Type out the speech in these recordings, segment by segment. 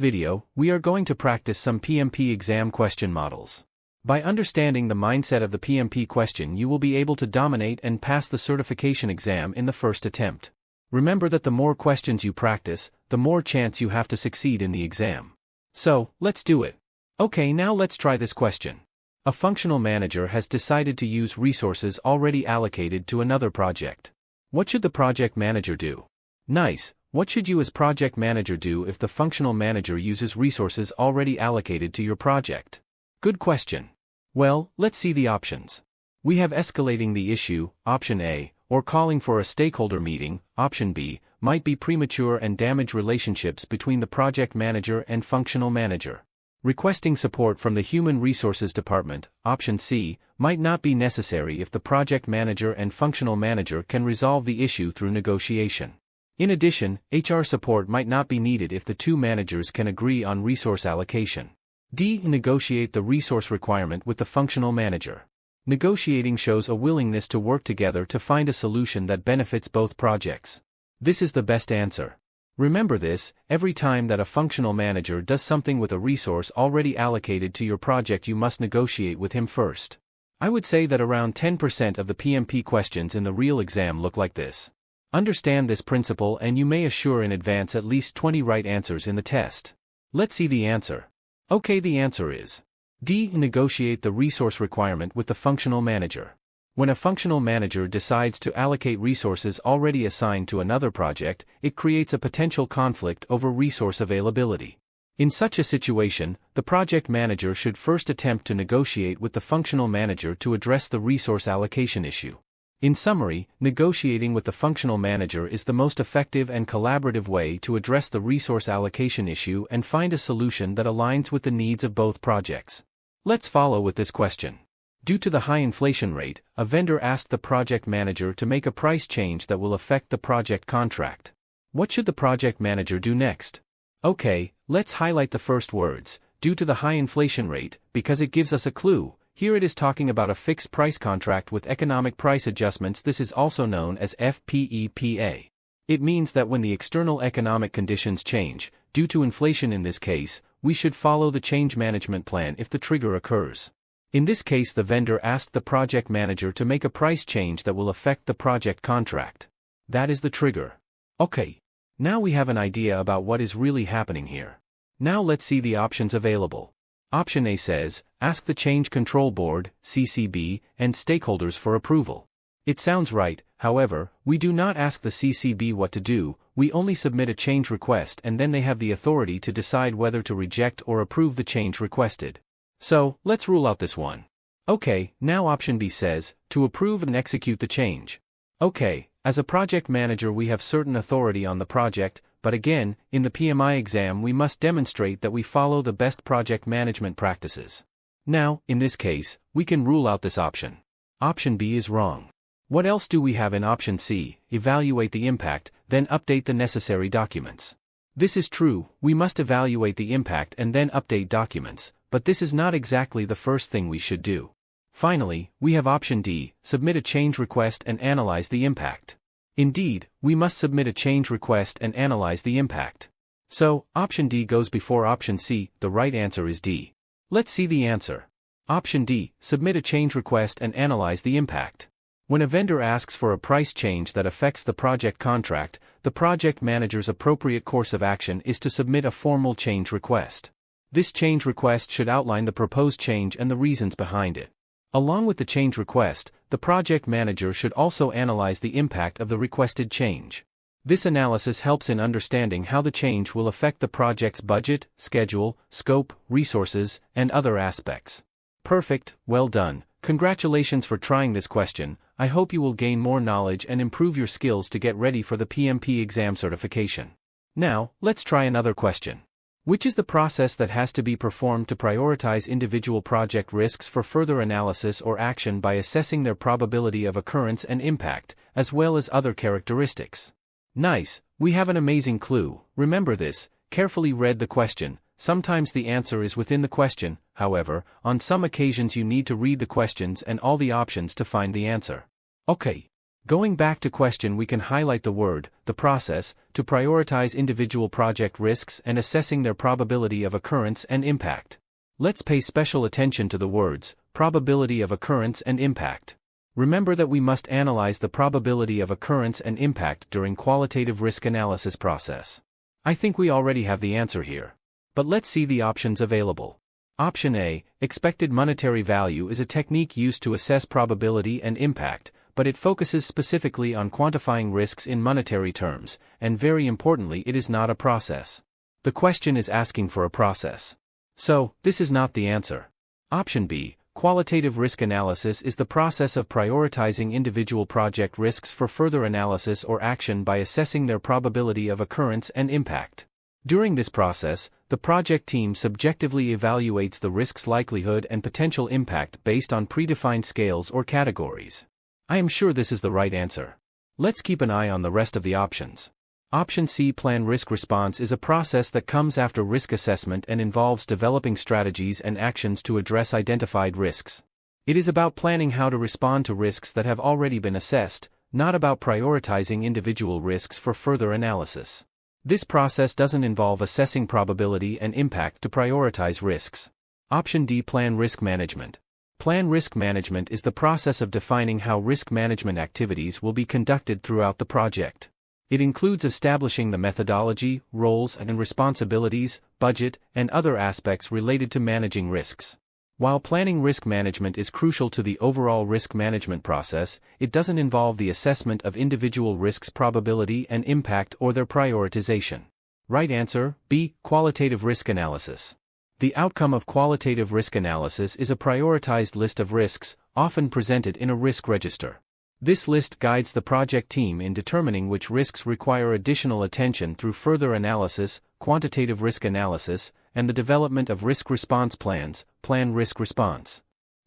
video, we are going to practice some PMP exam question models. By understanding the mindset of the PMP question, you will be able to dominate and pass the certification exam in the first attempt. Remember that the more questions you practice, the more chance you have to succeed in the exam. So, let's do it. Okay, now let's try this question. A functional manager has decided to use resources already allocated to another project. What should the project manager do? Nice. What should you as project manager do if the functional manager uses resources already allocated to your project? Good question. Well, let's see the options. We have escalating the issue, option A, or calling for a stakeholder meeting, option B, might be premature and damage relationships between the project manager and functional manager. Requesting support from the Human Resources Department, option C, might not be necessary if the project manager and functional manager can resolve the issue through negotiation. In addition, HR support might not be needed if the two managers can agree on resource allocation. D. Negotiate the resource requirement with the functional manager. Negotiating shows a willingness to work together to find a solution that benefits both projects. This is the best answer. Remember this, every time that a functional manager does something with a resource already allocated to your project, you must negotiate with him first. I would say that around 10% of the PMP questions in the real exam look like this. Understand this principle and you may assure in advance at least 20 right answers in the test. Let's see the answer. Okay, the answer is D. Negotiate the resource requirement with the functional manager. When a functional manager decides to allocate resources already assigned to another project, it creates a potential conflict over resource availability. In such a situation, the project manager should first attempt to negotiate with the functional manager to address the resource allocation issue. In summary, negotiating with the functional manager is the most effective and collaborative way to address the resource allocation issue and find a solution that aligns with the needs of both projects. Let's follow with this question. Due to the high inflation rate, a vendor asked the project manager to make a price change that will affect the project contract. What should the project manager do next? Okay, let's highlight the first words, due to the high inflation rate, because it gives us a clue. Here it is talking about a fixed price contract with economic price adjustments. This is also known as FPEPA. It means that when the external economic conditions change, due to inflation in this case, we should follow the change management plan if the trigger occurs. In this case, the vendor asked the project manager to make a price change that will affect the project contract. That is the trigger. Okay. Now we have an idea about what is really happening here. Now let's see the options available. Option A says, ask the Change Control Board, CCB, and stakeholders for approval. It sounds right, however, we do not ask the CCB what to do, we only submit a change request and then they have the authority to decide whether to reject or approve the change requested. So, let's rule out this one. Okay, now option B says, to approve and execute the change. Okay, as a project manager we have certain authority on the project, but again, in the PMI exam we must demonstrate that we follow the best project management practices. Now, in this case, we can rule out this option. Option B is wrong. What else do we have in option C? Evaluate the impact, then update the necessary documents. This is true, we must evaluate the impact and then update documents, but this is not exactly the first thing we should do. Finally, we have option D, submit a change request and analyze the impact. Indeed, we must submit a change request and analyze the impact. So, option D goes before option C, the right answer is D. Let's see the answer. Option D, submit a change request and analyze the impact. When a vendor asks for a price change that affects the project contract, the project manager's appropriate course of action is to submit a formal change request. This change request should outline the proposed change and the reasons behind it. Along with the change request, the project manager should also analyze the impact of the requested change. This analysis helps in understanding how the change will affect the project's budget, schedule, scope, resources, and other aspects. Perfect, well done. Congratulations for trying this question. I hope you will gain more knowledge and improve your skills to get ready for the PMP exam certification. Now, let's try another question. Which is the process that has to be performed to prioritize individual project risks for further analysis or action by assessing their probability of occurrence and impact, as well as other characteristics? Nice, we have an amazing clue. Remember this, carefully read the question. Sometimes the answer is within the question, however, on some occasions you need to read the questions and all the options to find the answer. Okay. Going back to question, we can highlight the process, to prioritize individual project risks and assessing their probability of occurrence and impact. Let's pay special attention to the words, probability of occurrence and impact. Remember that we must analyze the probability of occurrence and impact during qualitative risk analysis process. I think we already have the answer here. But let's see the options available. Option A, expected monetary value, is a technique used to assess probability and impact, but it focuses specifically on quantifying risks in monetary terms, and very importantly, it is not a process. The question is asking for a process. So, this is not the answer. Option B, qualitative risk analysis, is the process of prioritizing individual project risks for further analysis or action by assessing their probability of occurrence and impact. During this process, the project team subjectively evaluates the risk's likelihood and potential impact based on predefined scales or categories. I am sure this is the right answer. Let's keep an eye on the rest of the options. Option C, plan risk response, is a process that comes after risk assessment and involves developing strategies and actions to address identified risks. It is about planning how to respond to risks that have already been assessed, not about prioritizing individual risks for further analysis. This process doesn't involve assessing probability and impact to prioritize risks. Option D, plan risk management. Plan risk management is the process of defining how risk management activities will be conducted throughout the project. It includes establishing the methodology, roles and responsibilities, budget, and other aspects related to managing risks. While planning risk management is crucial to the overall risk management process, it doesn't involve the assessment of individual risks' probability and impact or their prioritization. Right answer, B, qualitative risk analysis. The outcome of qualitative risk analysis is a prioritized list of risks, often presented in a risk register. This list guides the project team in determining which risks require additional attention through further analysis, quantitative risk analysis, and the development of risk response plans, plan risk response.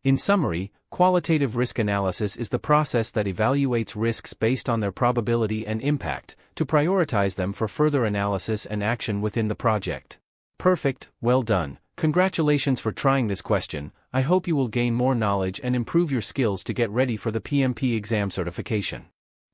In summary, qualitative risk analysis is the process that evaluates risks based on their probability and impact, to prioritize them for further analysis and action within the project. Perfect, well done. Congratulations for trying this question. I hope you will gain more knowledge and improve your skills to get ready for the PMP exam certification.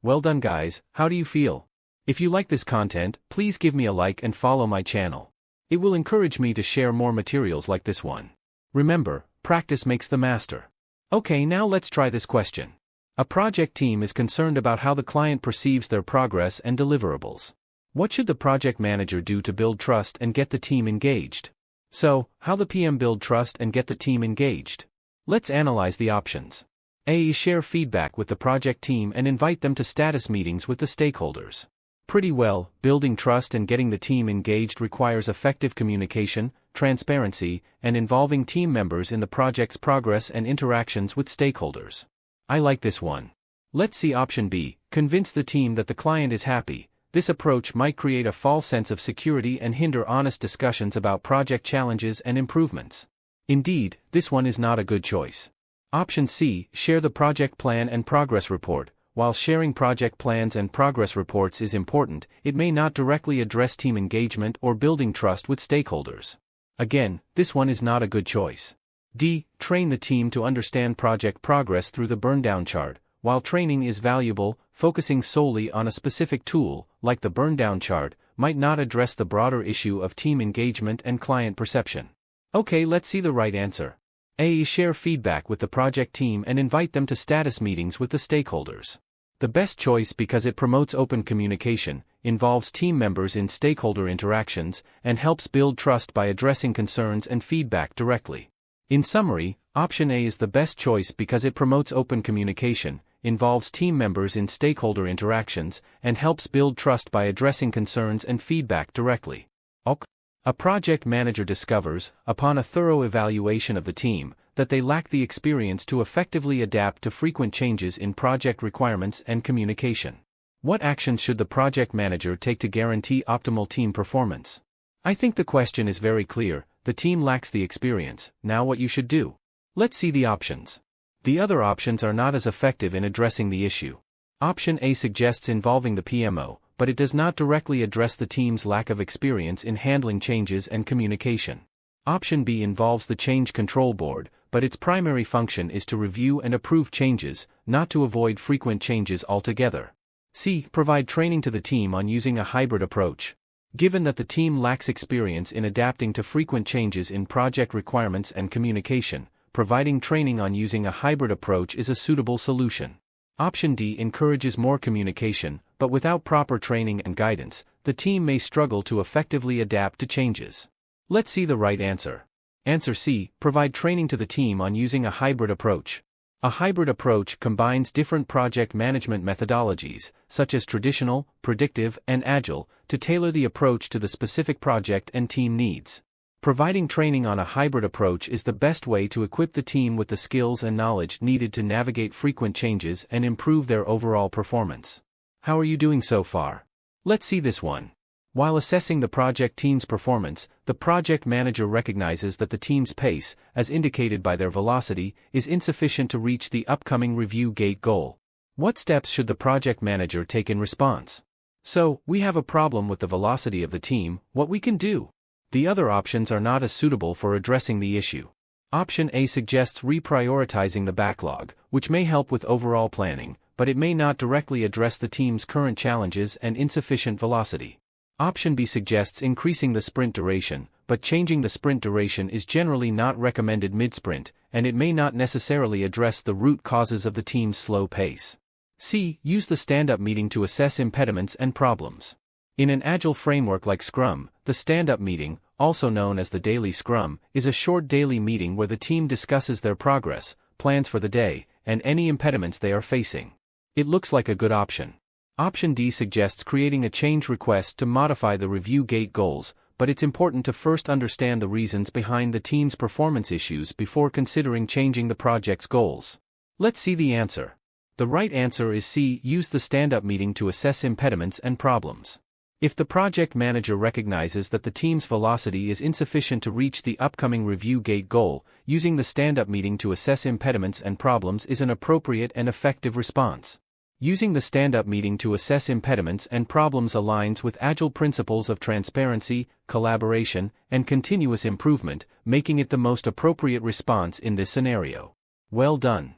Well done guys, how do you feel? If you like this content, please give me a like and follow my channel. It will encourage me to share more materials like this one. Remember, practice makes the master. Okay, now let's try this question. A project team is concerned about how the client perceives their progress and deliverables. What should the project manager do to build trust and get the team engaged? So, how the PM build trust and get the team engaged? Let's analyze the options. A. Share feedback with the project team and invite them to status meetings with the stakeholders. Pretty well, building trust and getting the team engaged requires effective communication, transparency, and involving team members in the project's progress and interactions with stakeholders. I like this one. Let's see option B, convince the team that the client is happy. This approach might create a false sense of security and hinder honest discussions about project challenges and improvements. Indeed, this one is not a good choice. Option C, share the project plan and progress report. While sharing project plans and progress reports is important, it may not directly address team engagement or building trust with stakeholders. Again, this one is not a good choice. D, train the team to understand project progress through the burndown chart. While training is valuable, focusing solely on a specific tool, like the burndown chart, might not address the broader issue of team engagement and client perception. Okay, let's see the right answer. A. Share feedback with the project team and invite them to status meetings with the stakeholders. The best choice because it promotes open communication, involves team members in stakeholder interactions, and helps build trust by addressing concerns and feedback directly. In summary, option A is the best choice because it promotes open communication, involves team members in stakeholder interactions, and helps build trust by addressing concerns and feedback directly. Ok. A project manager discovers, upon a thorough evaluation of the team, that they lack the experience to effectively adapt to frequent changes in project requirements and communication. What actions should the project manager take to guarantee optimal team performance? I think the question is very clear. The team lacks the experience. Now what you should do? Let's see the options. The other options are not as effective in addressing the issue. Option A suggests involving the PMO, but it does not directly address the team's lack of experience in handling changes and communication. Option B involves the change control board, but its primary function is to review and approve changes, not to avoid frequent changes altogether. C. Provide training to the team on using a hybrid approach. Given that the team lacks experience in adapting to frequent changes in project requirements and communication, providing training on using a hybrid approach is a suitable solution. Option D encourages more communication, but without proper training and guidance, the team may struggle to effectively adapt to changes. Let's see the right answer. Answer C. Provide training to the team on using a hybrid approach. A hybrid approach combines different project management methodologies, such as traditional, predictive, and agile, to tailor the approach to the specific project and team needs. Providing training on a hybrid approach is the best way to equip the team with the skills and knowledge needed to navigate frequent changes and improve their overall performance. How are you doing so far? Let's see this one. While assessing the project team's performance, the project manager recognizes that the team's pace, as indicated by their velocity, is insufficient to reach the upcoming review gate goal. What steps should the project manager take in response? So, we have a problem with the velocity of the team. What we can do? The other options are not as suitable for addressing the issue. Option A suggests reprioritizing the backlog, which may help with overall planning, but it may not directly address the team's current challenges and insufficient velocity. Option B suggests increasing the sprint duration, but changing the sprint duration is generally not recommended mid-sprint, and it may not necessarily address the root causes of the team's slow pace. C. Use the stand-up meeting to assess impediments and problems. In an agile framework like Scrum, the stand-up meeting, also known as the daily Scrum, is a short daily meeting where the team discusses their progress, plans for the day, and any impediments they are facing. It looks like a good option. Option D suggests creating a change request to modify the review gate goals, but it's important to first understand the reasons behind the team's performance issues before considering changing the project's goals. Let's see the answer. The right answer is C. Use the stand-up meeting to assess impediments and problems. If the project manager recognizes that the team's velocity is insufficient to reach the upcoming review gate goal, using the stand-up meeting to assess impediments and problems is an appropriate and effective response. Using the stand-up meeting to assess impediments and problems aligns with Agile principles of transparency, collaboration, and continuous improvement, making it the most appropriate response in this scenario. Well done.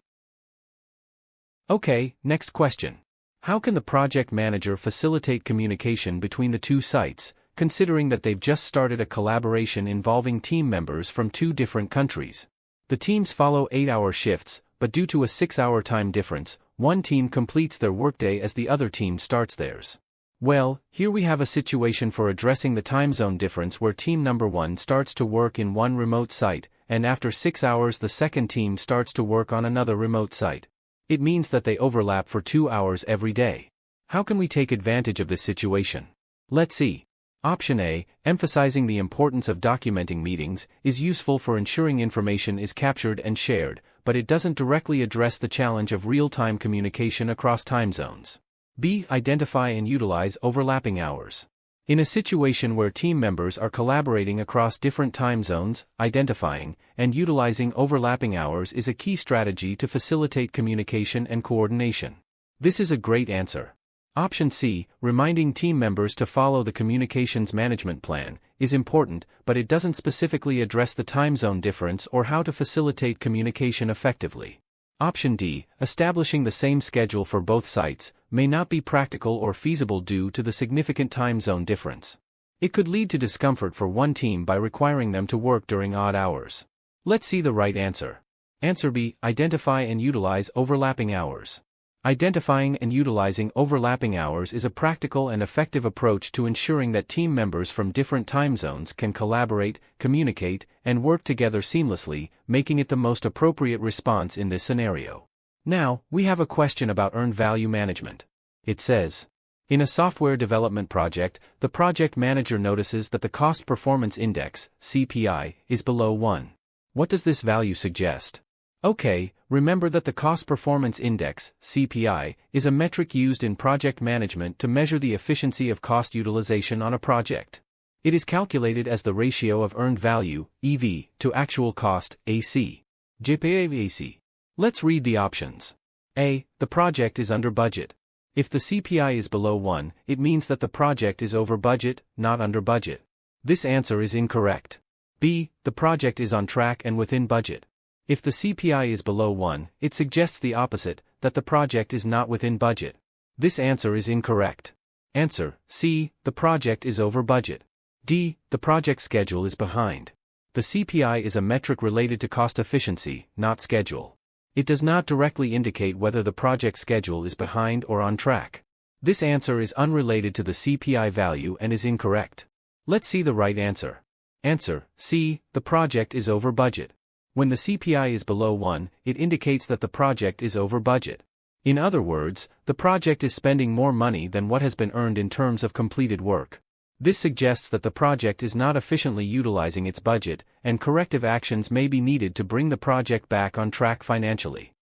Okay, next question. How can the project manager facilitate communication between the two sites, considering that they've just started a collaboration involving team members from two different countries? The teams follow 8-hour shifts, but due to a 6-hour time difference, one team completes their workday as the other team starts theirs. Well, here we have a situation for addressing the time zone difference where team number 1 starts to work in one remote site, and after 6 hours the second team starts to work on another remote site. It means that they overlap for 2 hours every day. How can we take advantage of this situation? Let's see. Option A, emphasizing the importance of documenting meetings, is useful for ensuring information is captured and shared, but it doesn't directly address the challenge of real-time communication across time zones. B, identify and utilize overlapping hours. In a situation where team members are collaborating across different time zones, identifying and utilizing overlapping hours is a key strategy to facilitate communication and coordination. This is a great answer. Option C, reminding team members to follow the communications management plan, is important, but it doesn't specifically address the time zone difference or how to facilitate communication effectively. Option D, establishing the same schedule for both sites, may not be practical or feasible due to the significant time zone difference. It could lead to discomfort for one team by requiring them to work during odd hours. Let's see the right answer. Answer B, identify and utilize overlapping hours. Identifying and utilizing overlapping hours is a practical and effective approach to ensuring that team members from different time zones can collaborate, communicate, and work together seamlessly, making it the most appropriate response in this scenario. Now, we have a question about earned value management. It says, in a software development project, the project manager notices that the Cost Performance Index, CPI, is below 1. What does this value suggest? Okay, remember that the Cost Performance Index, CPI, is a metric used in project management to measure the efficiency of cost utilization on a project. It is calculated as the ratio of earned value, EV, to actual cost, AC. JPAC. Let's read the options. A. The project is under budget. If the CPI is below 1, it means that the project is over budget, not under budget. This answer is incorrect. B. The project is on track and within budget. If the CPI is below 1, it suggests the opposite, that the project is not within budget. This answer is incorrect. Answer: C. The project is over budget. D. The project schedule is behind. The CPI is a metric related to cost efficiency, not schedule. It does not directly indicate whether the project schedule is behind or on track. This answer is unrelated to the CPI value and is incorrect. Let's see the right answer. Answer: C. The project is over budget. When the CPI is below 1, it indicates that the project is over budget. In other words, the project is spending more money than what has been earned in terms of completed work. This suggests that the project is not efficiently utilizing its budget, and corrective actions may be needed to bring the project back on track financially.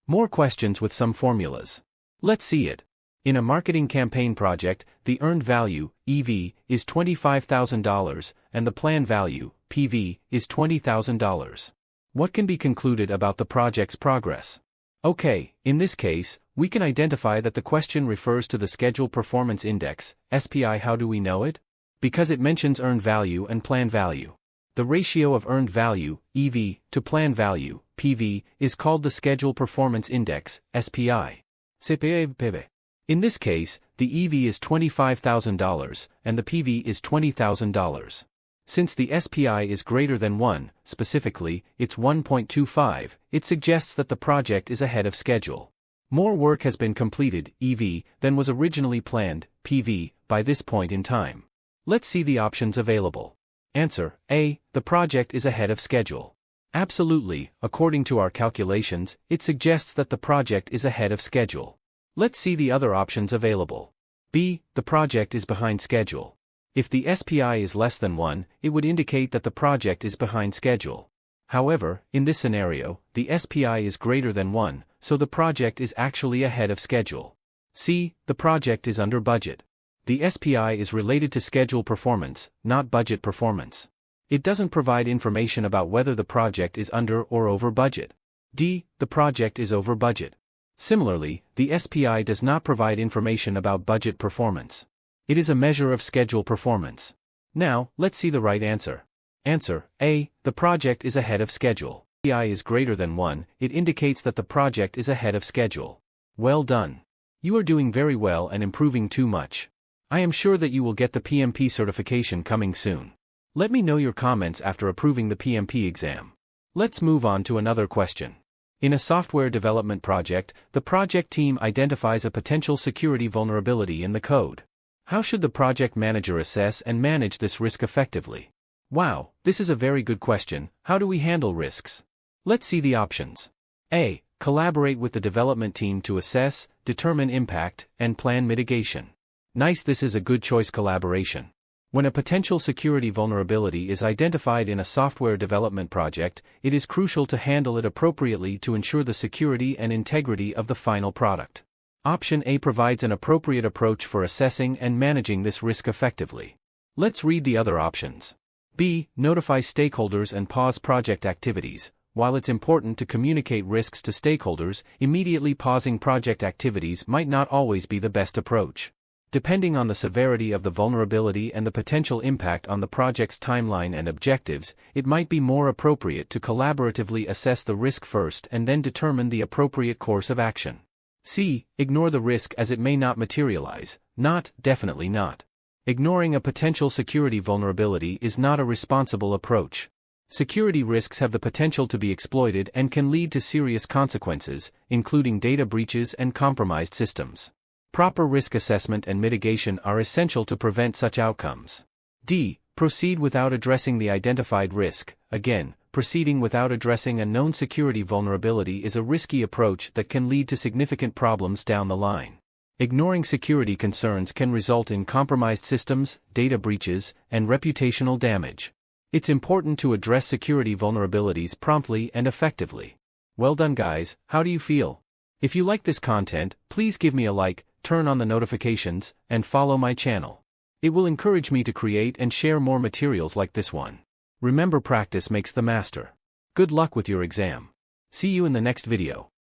More questions with some formulas. Let's see it. In a marketing campaign project, the earned value, EV, is $25,000, and the plan value, PV, is $20,000. What can be concluded about the project's progress? Okay, in this case, we can identify that the question refers to the Schedule Performance Index, SPI. How do we know it? Because it mentions earned value and plan value. The ratio of earned value, EV, to plan value, PV, is called the Schedule Performance Index, SPI. In this case, the EV is $25,000, and the PV is $20,000. Since the SPI is greater than 1, specifically, it's 1.25, it suggests that the project is ahead of schedule. More work has been completed, EV, than was originally planned, PV, by this point in time. Let's see the options available. Answer: A. The project is ahead of schedule. Absolutely, according to our calculations, it suggests that the project is ahead of schedule. Let's see the other options available. B. The project is behind schedule. If the SPI is less than 1, it would indicate that the project is behind schedule. However, in this scenario, the SPI is greater than 1, so the project is actually ahead of schedule. C. The project is under budget. The SPI is related to schedule performance, not budget performance. It doesn't provide information about whether the project is under or over budget. D. The project is over budget. Similarly, the SPI does not provide information about budget performance. It is a measure of schedule performance. Now, let's see the right answer. Answer: A. The project is ahead of schedule. If the SPI is greater than 1, it indicates that the project is ahead of schedule. Well done. You are doing very well and improving too much. I am sure that you will get the PMP certification coming soon. Let me know your comments after approving the PMP exam. Let's move on to another question. In a software development project, the project team identifies a potential security vulnerability in the code. How should the project manager assess and manage this risk effectively? Wow, this is a very good question. How do we handle risks? Let's see the options. A. Collaborate with the development team to assess, determine impact, and plan mitigation. Nice, this is a good choice. Collaboration. When a potential security vulnerability is identified in a software development project, it is crucial to handle it appropriately to ensure the security and integrity of the final product. Option A provides an appropriate approach for assessing and managing this risk effectively. Let's read the other options. B. Notify stakeholders and pause project activities. While it's important to communicate risks to stakeholders, immediately pausing project activities might not always be the best approach. Depending on the severity of the vulnerability and the potential impact on the project's timeline and objectives, it might be more appropriate to collaboratively assess the risk first and then determine the appropriate course of action. C. Ignore the risk as it may not materialize. Not, definitely not. Ignoring a potential security vulnerability is not a responsible approach. Security risks have the potential to be exploited and can lead to serious consequences, including data breaches and compromised systems. Proper risk assessment and mitigation are essential to prevent such outcomes. D. Proceed without addressing the identified risk. Again, proceeding without addressing a known security vulnerability is a risky approach that can lead to significant problems down the line. Ignoring security concerns can result in compromised systems, data breaches, and reputational damage. It's important to address security vulnerabilities promptly and effectively. Well done, guys. How do you feel? If you like this content, please give me a like, turn on the notifications, and follow my channel. It will encourage me to create and share more materials like this one. Remember, practice makes the master. Good luck with your exam. See you in the next video.